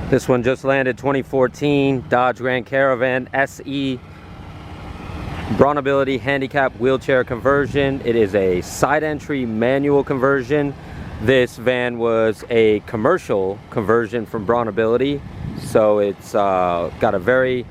This one just landed, 2014 Dodge Grand Caravan SE Braunability Handicap wheelchair conversion. It is a side entry manual conversion. This van was a commercial conversion from Braunability, so it's got a very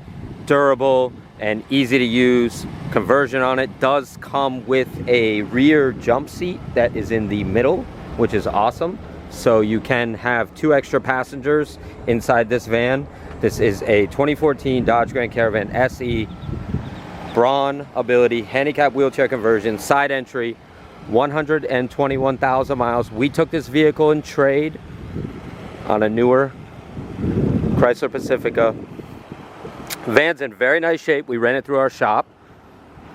durable and easy to use conversion on it. Does come with a rear jump seat that is in the middle, which is awesome. So you can have 2 extra passengers inside this van. This is a 2014 Dodge Grand Caravan SE Braunability Handicap wheelchair conversion, side entry, 121,000 miles. We took this vehicle in trade on a newer Chrysler Pacifica. Van's in very nice shape. We ran it through our shop.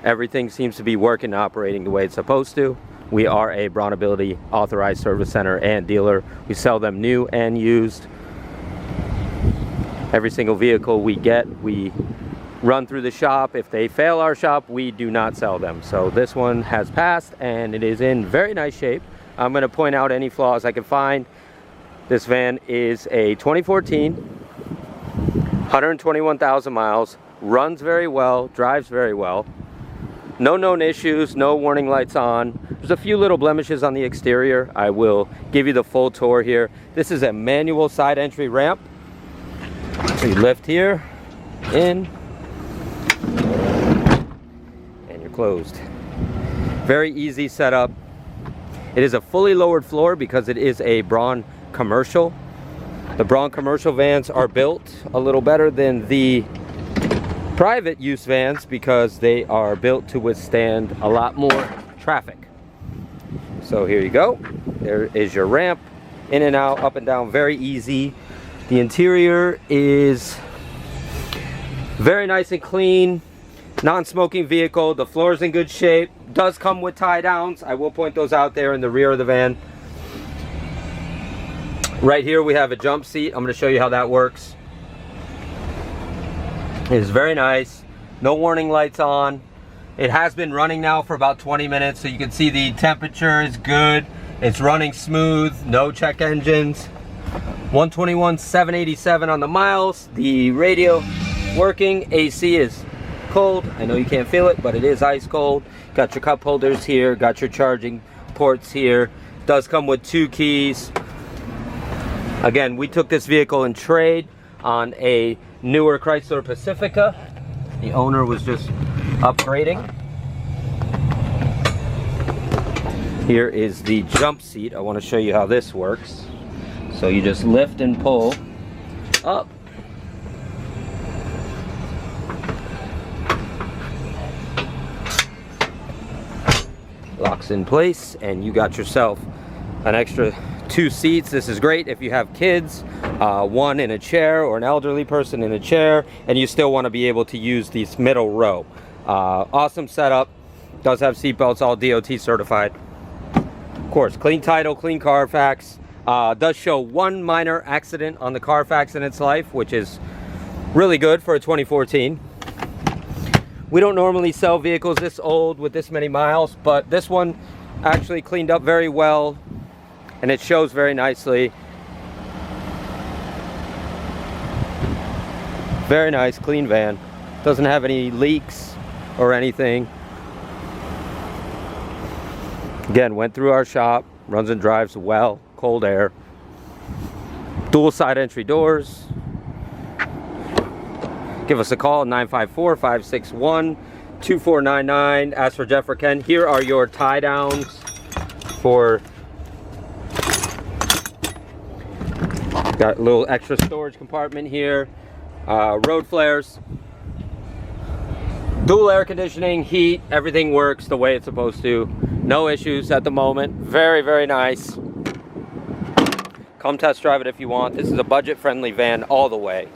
Everything seems to be working and operating the way it's supposed to. We are a Braunability authorized service center and dealer. We sell them new and used. Every single vehicle we get, we run through the shop. If they fail our shop, we do not sell them. So this one has passed and it is in very nice shape. I'm going to point out any flaws I can find. This van is a 2014, 121,000 miles, runs very well, drives very well. No known issues, no warning lights on. There's a few little blemishes on the exterior. I will give you the full tour here. This is a manual side entry ramp. So you lift here, in, and you're closed. Very easy setup. It is a fully lowered floor because it is a Braun commercial. The Braun commercial vans are built a little better than the private use vans because they are built to withstand a lot more traffic. So here you go. There is your ramp, in and out, up and down, very easy. The interior is very nice and clean, non-smoking vehicle. The floor is in good shape. Does come with tie downs. I will point those out there in the rear of the van. Right here we have a jump seat. I'm going to show you how that works. It is very nice. No warning lights on. It has been running now for about 20 minutes, so you can see the temperature is good. It's running smooth, no check engines. 121,787 on the miles. The radio working. AC is cold. I know you can't feel it, but it is ice cold. Got your cup holders here, got your charging ports here. Does come with 2 keys. Again, we took this vehicle in trade on a newer Chrysler Pacifica. The owner was just upgrading. Here is the jump seat. I want to show you how this works. So you just lift and pull up. Locks in place and you got yourself an extra 2 seats. This is great if you have kids, one in a chair or an elderly person in a chair, and you still want to be able to use this middle row. Awesome setup. Does have seat belts, all DOT certified. Of course, clean title, clean Carfax. Does show 1 minor accident on the Carfax in its life, which is really good for a 2014. We don't normally sell vehicles this old with this many miles, but this one actually cleaned up very well. And it shows very nicely. Very nice, clean van. Doesn't have any leaks or anything. Again, went through our shop. Runs and drives well. Cold air. Dual side entry doors. Give us a call, 954-561-2499. Ask for Jeff or Ken. Here are your tie downs for... Got a little extra storage compartment here. Road flares. Dual air conditioning, heat, everything works the way it's supposed to. No issues at the moment. Very, very nice. Come test drive it if you want. This is a budget-friendly van all the way.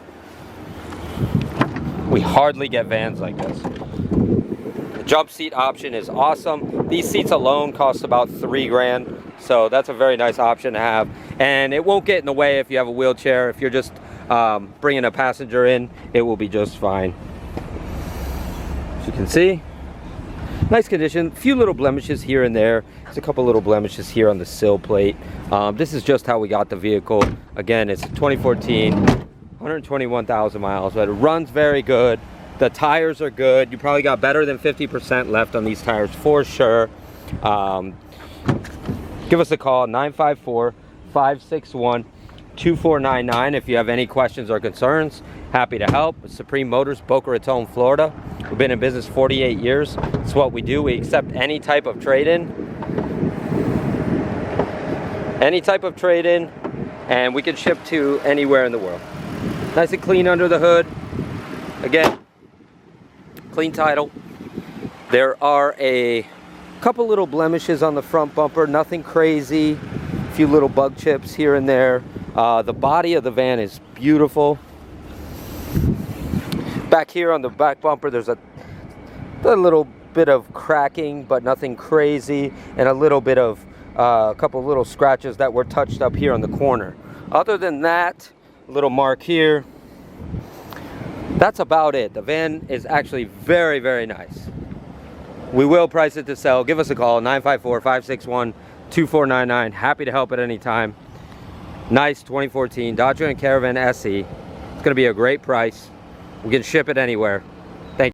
We hardly get vans like this. The jump seat option is awesome. These seats alone cost about $3 grand. So that's a very nice option to have, and it won't get in the way if you have a wheelchair. If you're just bringing a passenger in, it will be just fine. As you can see, nice condition. A few little blemishes here and there. There's a couple little blemishes here on the sill plate. This is just how we got the vehicle. Again, it's a 2014 121,000 miles, but it runs very good. The tires are good. You probably got better than 50% left on these tires for sure. Give us a call, 954-561-2499 if you have any questions or concerns. Happy to help. Supreme Motors, Boca Raton, Florida. We've been in business 48 years. It's what we do. We accept any type of trade-in. Any type of trade-in, and we can ship to anywhere in the world. Nice and clean under the hood. Again, clean title. There are a couple little blemishes on the front bumper, nothing crazy. A few little bug chips here and there. The body of the van is beautiful. Back here on the back bumper, there's a little bit of cracking, but nothing crazy, and a little bit of a couple little scratches that were touched up here on the corner. Other than that, a little mark here. That's about it. The van is actually very, very nice. We will price it to sell. Give us a call, 954-561-2499. Happy to help at any time. Nice 2014 Dodge and Caravan SE. It's going to be a great price. We can ship it anywhere.